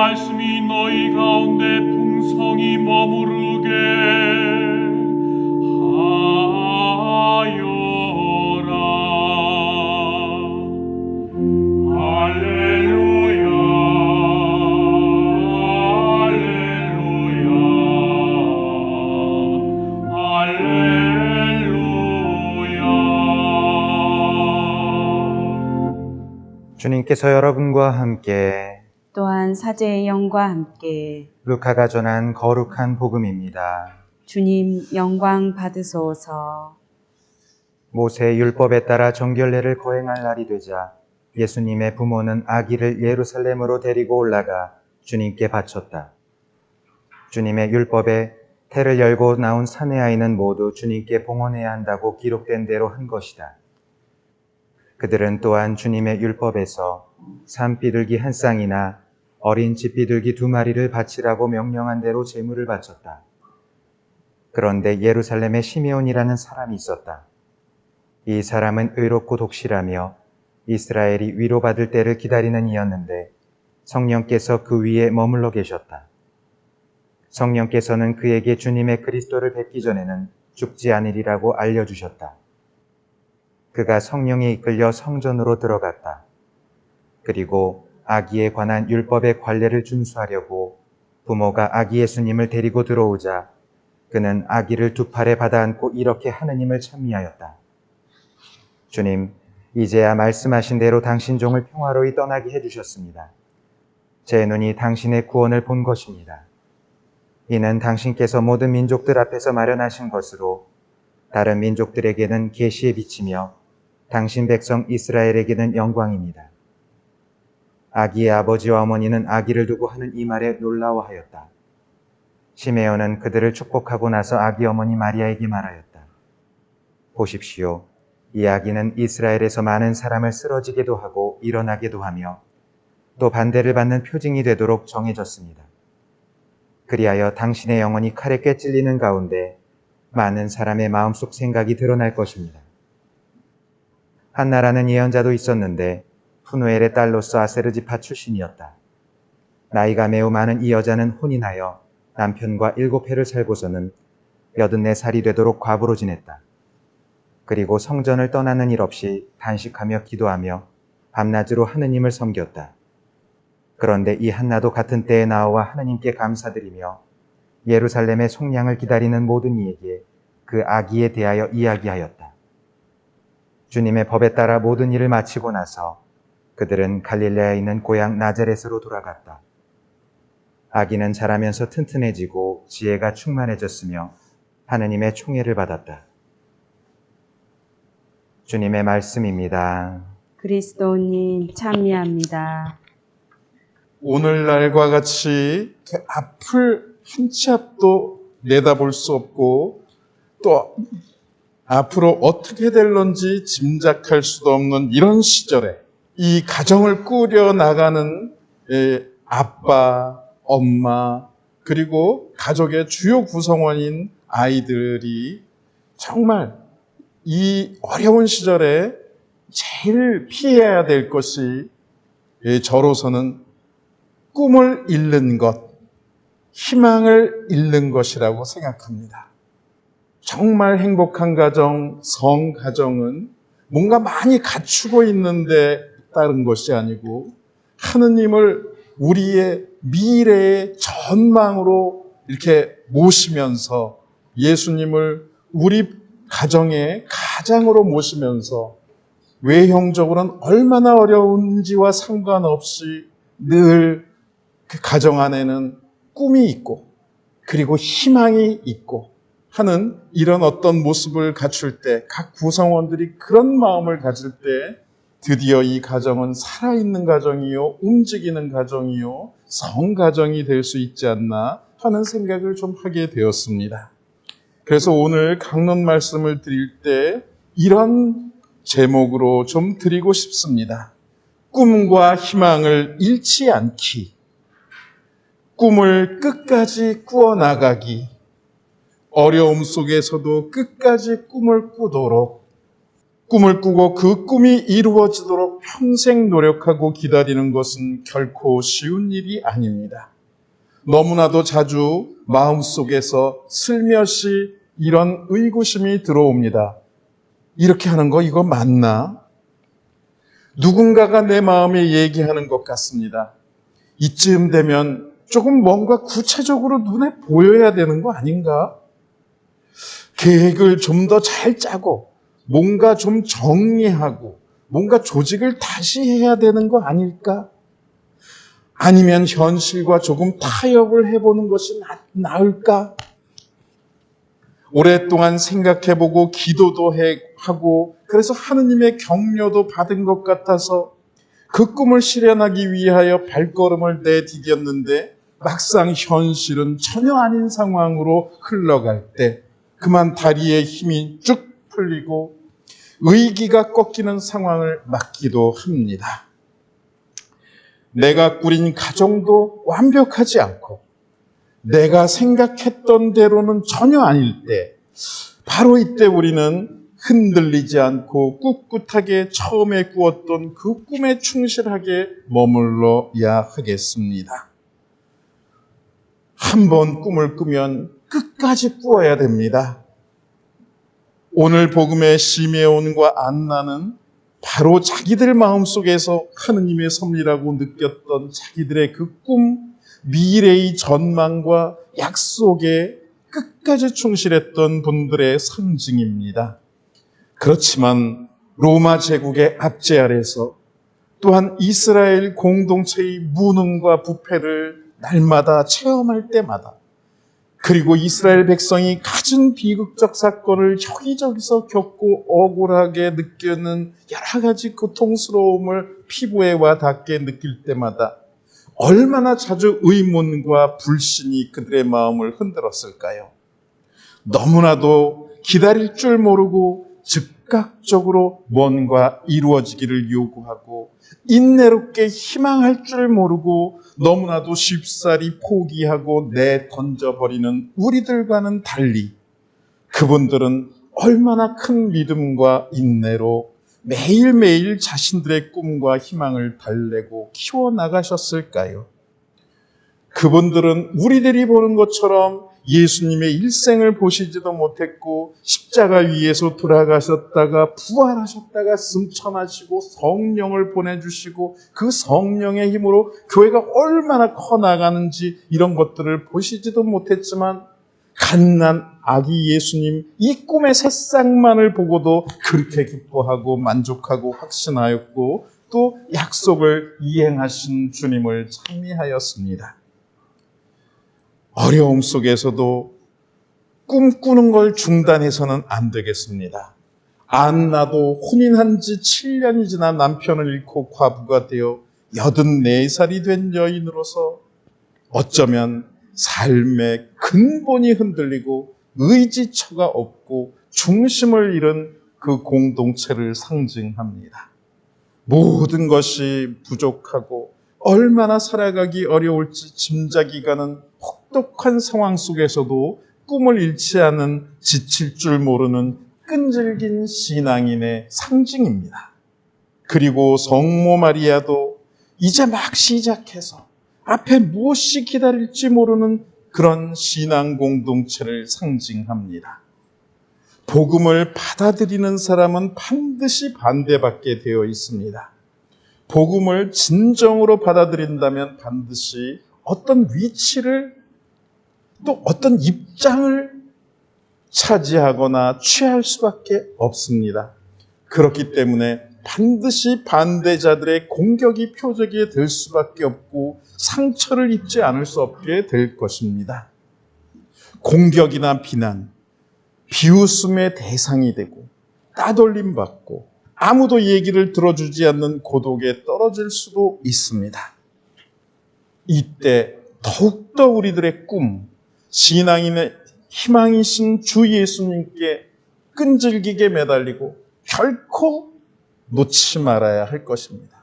말씀이 너희 가운데 풍성히 머무르게 하여라. 할렐루야, 할렐루야, 할렐루야. 주님께서 여러분과 함께 또한 사제의 영과 함께 루카가 전한 거룩한 복음입니다. 주님 영광 받으소서. 모세의 율법에 따라 정결례를 거행할 날이 되자 예수님의 부모는 아기를 예루살렘으로 데리고 올라가 주님께 바쳤다. 주님의 율법에 태를 열고 나온 사내 아이는 모두 주님께 봉헌해야 한다고 기록된 대로 한 것이다. 그들은 또한 주님의 율법에서 산비둘기 한 쌍이나 어린 집비둘기 2마리를 바치라고 명령한 대로 제물을 바쳤다. 그런데 예루살렘에 시메온이라는 사람이 있었다. 이 사람은 의롭고 독실하며 이스라엘이 위로받을 때를 기다리는 이였는데 성령께서 그 위에 머물러 계셨다. 성령께서는 그에게 주님의 그리스도를 뵙기 전에는 죽지 않으리라고 알려주셨다. 그가 성령에 이끌려 성전으로 들어갔다. 그리고 아기에 관한 율법의 관례를 준수하려고 부모가 아기 예수님을 데리고 들어오자 그는 아기를 2팔에 받아 안고 이렇게 하느님을 찬미하였다. 주님, 이제야 말씀하신 대로 당신 종을 평화로이 떠나게 해주셨습니다. 제 눈이 당신의 구원을 본 것입니다. 이는 당신께서 모든 민족들 앞에서 마련하신 것으로 다른 민족들에게는 계시의 빛이며 당신 백성 이스라엘에게는 영광입니다. 아기의 아버지와 어머니는 아기를 두고 하는 이 말에 놀라워하였다. 시메온은 그들을 축복하고 나서 아기 어머니 마리아에게 말하였다. 보십시오. 이 아기는 이스라엘에서 많은 사람을 쓰러지게도 하고 일어나게도 하며 또 반대를 받는 표징이 되도록 정해졌습니다. 그리하여 당신의 영혼이 칼에 꿰찔리는 가운데 많은 사람의 마음속 생각이 드러날 것입니다. 한나라는 예언자도 있었는데 푸누엘의 딸로서 아세르지파 출신이었다. 나이가 매우 많은 이 여자는 혼인하여 남편과 7해를 살고서는 84살이 되도록 과부로 지냈다. 그리고 성전을 떠나는 일 없이 단식하며 기도하며 밤낮으로 하느님을 섬겼다. 그런데 이 한나도 같은 때에 나와 하느님께 감사드리며 예루살렘의 속량을 기다리는 모든 이에게 그 아기에 대하여 이야기하였다. 주님의 법에 따라 모든 일을 마치고 나서 그들은 갈릴레아에 있는 고향 나자렛으로 돌아갔다. 아기는 자라면서 튼튼해지고 지혜가 충만해졌으며 하느님의 총애를 받았다. 주님의 말씀입니다. 그리스도님 참미합니다. 오늘날과 같이 그 앞을 한 치 앞도 내다볼 수 없고 또 앞으로 어떻게 될런지 짐작할 수도 없는 이런 시절에 이 가정을 꾸려나가는 아빠, 엄마, 그리고 가족의 주요 구성원인 아이들이 정말 이 어려운 시절에 제일 피해야 될 것이 저로서는 꿈을 잃는 것, 희망을 잃는 것이라고 생각합니다. 정말 행복한 가정, 성가정은 뭔가 많이 갖추고 있는데 다른 것이 아니고 하느님을 우리의 미래의 전망으로 이렇게 모시면서 예수님을 우리 가정의 가장으로 모시면서 외형적으로는 얼마나 어려운지와 상관없이 늘 그 가정 안에는 꿈이 있고 그리고 희망이 있고 하는 이런 어떤 모습을 갖출 때, 각 구성원들이 그런 마음을 가질 때 드디어 이 가정은 살아있는 가정이요, 움직이는 가정이요, 성가정이 될 수 있지 않나 하는 생각을 좀 하게 되었습니다. 그래서 오늘 강론 말씀을 드릴 때 이런 제목으로 좀 드리고 싶습니다. 꿈과 희망을 잃지 않기, 꿈을 끝까지 꾸어나가기, 어려움 속에서도 끝까지 꿈을 꾸도록, 꿈을 꾸고 그 꿈이 이루어지도록 평생 노력하고 기다리는 것은 결코 쉬운 일이 아닙니다. 너무나도 자주 마음속에서 슬며시 이런 의구심이 들어옵니다. 이렇게 하는 거 이거 맞나? 누군가가 내 마음에 얘기하는 것 같습니다. 이쯤 되면 조금 뭔가 구체적으로 눈에 보여야 되는 거 아닌가? 계획을 좀 더 잘 짜고 뭔가 좀 정리하고 뭔가 조직을 다시 해야 되는 거 아닐까? 아니면 현실과 조금 타협을 해보는 것이 나을까? 오랫동안 생각해보고 기도도 하고 그래서 하느님의 격려도 받은 것 같아서 그 꿈을 실현하기 위하여 발걸음을 내디뎠는데 막상 현실은 전혀 아닌 상황으로 흘러갈 때 그만 다리에 힘이 쭉 풀리고 의기가 꺾이는 상황을 맞기도 합니다. 내가 꾸린 가정도 완벽하지 않고 내가 생각했던 대로는 전혀 아닐 때 바로 이때 우리는 흔들리지 않고 꿋꿋하게 처음에 꾸었던 그 꿈에 충실하게 머물러야 하겠습니다. 한 번 꿈을 꾸면 끝까지 꾸어야 됩니다. 오늘 복음의 시메온과 안나는 바로 자기들 마음속에서 하느님의 섭리라고 느꼈던 자기들의 그 꿈, 미래의 전망과 약속에 끝까지 충실했던 분들의 상징입니다. 그렇지만 로마 제국의 압제 아래서 또한 이스라엘 공동체의 무능과 부패를 날마다 체험할 때마다 그리고 이스라엘 백성이 갖은 비극적 사건을 여기저기서 겪고 억울하게 느끼는 여러 가지 고통스러움을 피부에 와 닿게 느낄 때마다 얼마나 자주 의문과 불신이 그들의 마음을 흔들었을까요? 너무나도 기다릴 줄 모르고 즉각적으로 뭔가 이루어지기를 요구하고 인내롭게 희망할 줄 모르고 너무나도 쉽사리 포기하고 내던져버리는 우리들과는 달리 그분들은 얼마나 큰 믿음과 인내로 매일매일 자신들의 꿈과 희망을 달래고 키워나가셨을까요? 그분들은 우리들이 보는 것처럼 예수님의 일생을 보시지도 못했고 십자가 위에서 돌아가셨다가 부활하셨다가 승천하시고 성령을 보내주시고 그 성령의 힘으로 교회가 얼마나 커나가는지 이런 것들을 보시지도 못했지만 갓난 아기 예수님 이 꿈의 새싹만을 보고도 그렇게 기뻐하고 만족하고 확신하였고 또 약속을 이행하신 주님을 찬미하였습니다. 어려움 속에서도 꿈꾸는 걸 중단해서는 안 되겠습니다. 안나도 혼인한 지 7년이 지나 남편을 잃고 과부가 되어 84살이 된 여인으로서 어쩌면 삶의 근본이 흔들리고 의지처가 없고 중심을 잃은 그 공동체를 상징합니다. 모든 것이 부족하고 얼마나 살아가기 어려울지 짐작이 가는 혹독한 상황 속에서도 꿈을 잃지 않은 지칠 줄 모르는 끈질긴 신앙인의 상징입니다. 그리고 성모 마리아도 이제 막 시작해서 앞에 무엇이 기다릴지 모르는 그런 신앙 공동체를 상징합니다. 복음을 받아들이는 사람은 반드시 반대받게 되어 있습니다. 복음을 진정으로 받아들인다면 반드시 어떤 위치를 또 어떤 입장을 차지하거나 취할 수밖에 없습니다. 그렇기 때문에 반드시 반대자들의 공격이 표적이 될 수밖에 없고 상처를 입지 않을 수 없게 될 것입니다. 공격이나 비난, 비웃음의 대상이 되고 따돌림 받고 아무도 얘기를 들어주지 않는 고독에 떨어질 수도 있습니다. 이때 더욱더 우리들의 꿈, 신앙인의 희망이신 주 예수님께 끈질기게 매달리고 결코 놓지 말아야 할 것입니다.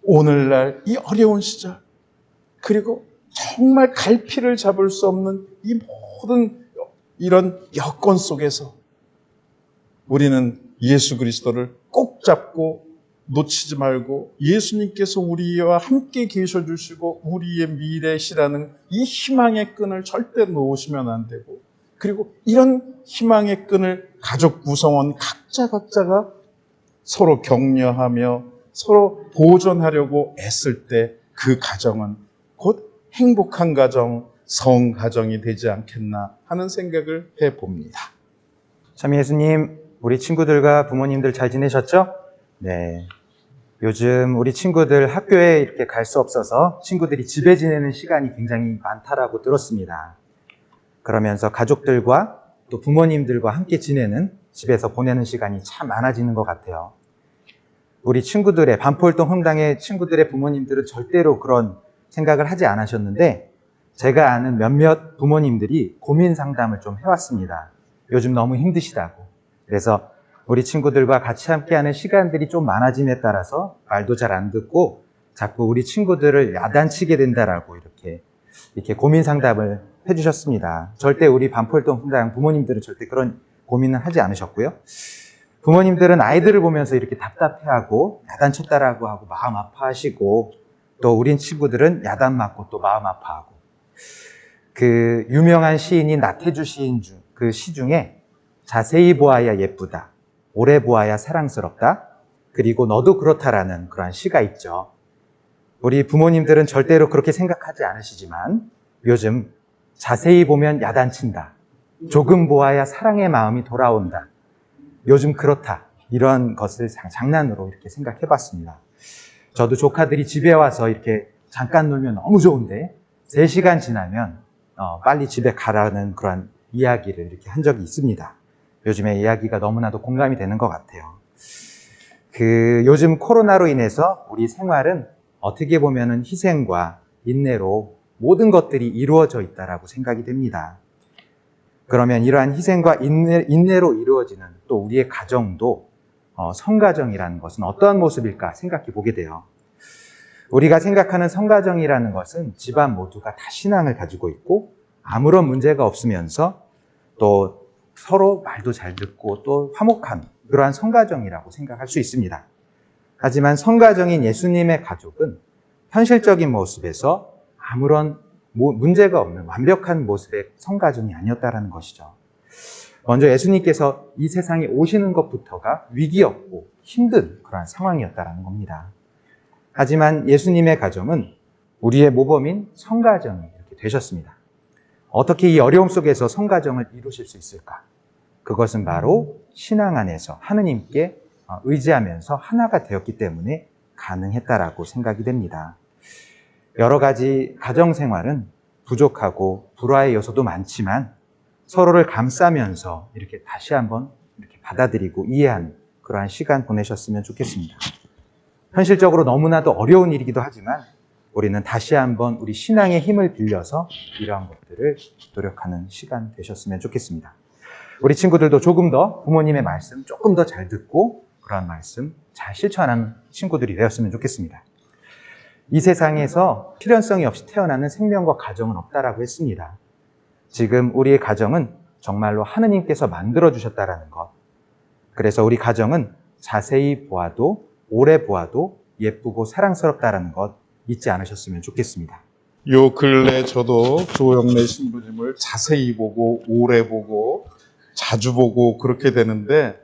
오늘날 이 어려운 시절, 그리고 정말 갈피를 잡을 수 없는 이 모든 이런 여건 속에서 우리는 예수 그리스도를 꼭 잡고 놓치지 말고 예수님께서 우리와 함께 계셔 주시고 우리의 미래시라는 이 희망의 끈을 절대 놓으시면 안 되고, 그리고 이런 희망의 끈을 가족 구성원 각자가 서로 격려하며 서로 보존하려고 애쓸 때 그 가정은 곧 행복한 가정, 성가정이 되지 않겠나 하는 생각을 해봅니다. 참 예수님, 우리 친구들과 부모님들 잘 지내셨죠? 네. 요즘 우리 친구들 학교에 이렇게 갈 수 없어서 친구들이 집에 지내는 시간이 굉장히 많다라고 들었습니다. 그러면서 가족들과 또 부모님들과 함께 지내는, 집에서 보내는 시간이 참 많아지는 것 같아요. 우리 친구들의, 반포일동 홍당의 친구들의 부모님들은 절대로 그런 생각을 하지 않으셨는데, 제가 아는 몇몇 부모님들이 고민 상담을 좀 해왔습니다. 요즘 너무 힘드시다고. 그래서 우리 친구들과 같이 함께하는 시간들이 좀 많아짐에 따라서 말도 잘 안 듣고 자꾸 우리 친구들을 야단치게 된다라고 이렇게 고민 상담을 해주셨습니다. 절대 우리 반포일동 홍당 부모님들은 절대 그런 고민은 하지 않으셨고요. 부모님들은 아이들을 보면서 이렇게 답답해하고 야단쳤다라고 하고 마음 아파하시고, 또 우린 친구들은 야단 맞고 또 마음 아파하고. 그 유명한 시인인 나태주 시인 그 시 중에 자세히 보아야 예쁘다, 오래 보아야 사랑스럽다, 그리고 너도 그렇다라는 그런 시가 있죠. 우리 부모님들은 절대로 그렇게 생각하지 않으시지만 요즘 자세히 보면 야단친다, 조금 보아야 사랑의 마음이 돌아온다, 요즘 그렇다, 이런 것을 장난으로 이렇게 생각해 봤습니다. 저도 조카들이 집에 와서 이렇게 잠깐 놀면 너무 좋은데 3시간 지나면 빨리 집에 가라는 그런 이야기를 이렇게 한 적이 있습니다. 요즘에 이야기가 너무나도 공감이 되는 것 같아요. 요즘 코로나로 인해서 우리 생활은 어떻게 보면은 희생과 인내로 모든 것들이 이루어져 있다라고 생각이 됩니다. 그러면 이러한 희생과 인내로 이루어지는 또 우리의 가정도 성가정이라는 것은 어떠한 모습일까 생각해 보게 돼요. 우리가 생각하는 성가정이라는 것은 집안 모두가 다 신앙을 가지고 있고 아무런 문제가 없으면서 또 서로 말도 잘 듣고 또 화목한 그러한 성가정이라고 생각할 수 있습니다. 하지만 성가정인 예수님의 가족은 현실적인 모습에서 아무런 문제가 없는 완벽한 모습의 성가정이 아니었다는 것이죠. 먼저 예수님께서 이 세상에 오시는 것부터가 위기였고 힘든 그러한 상황이었다는 겁니다. 하지만 예수님의 가정은 우리의 모범인 성가정이 이렇게 되셨습니다. 어떻게 이 어려움 속에서 성가정을 이루실 수 있을까? 그것은 바로 신앙 안에서 하느님께 의지하면서 하나가 되었기 때문에 가능했다라고 생각이 됩니다. 여러 가지 가정생활은 부족하고 불화의 요소도 많지만 서로를 감싸면서 이렇게 다시 한번 이렇게 받아들이고 이해하는 그러한 시간 보내셨으면 좋겠습니다. 현실적으로 너무나도 어려운 일이기도 하지만 우리는 다시 한번 우리 신앙의 힘을 빌려서 이러한 것들을 노력하는 시간 되셨으면 좋겠습니다. 우리 친구들도 조금 더 부모님의 말씀 조금 더 잘 듣고 그러한 말씀 잘 실천하는 친구들이 되었으면 좋겠습니다. 이 세상에서 필연성이 없이 태어나는 생명과 가정은 없다라고 했습니다. 지금 우리의 가정은 정말로 하느님께서 만들어주셨다라는 것. 그래서 우리 가정은 자세히 보아도 오래 보아도 예쁘고 사랑스럽다라는 것 잊지 않으셨으면 좋겠습니다. 요 근래 저도 조영래 신부님을 자세히 보고 오래 보고 자주 보고 그렇게 되는데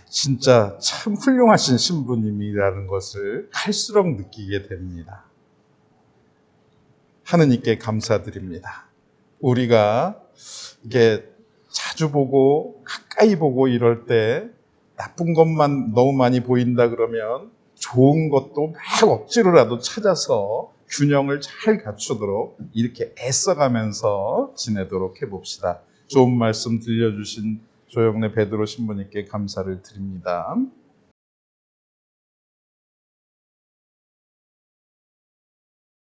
진짜 참 훌륭하신 신부님이라는 것을 갈수록 느끼게 됩니다. 하느님께 감사드립니다. 우리가 이게 자주 보고 가까이 보고 이럴 때 나쁜 것만 너무 많이 보인다 그러면 좋은 것도 막 억지로라도 찾아서 균형을 잘 갖추도록 이렇게 애써가면서 지내도록 해봅시다. 좋은 말씀 들려주신 조영래 베드로 신부님께 감사를 드립니다.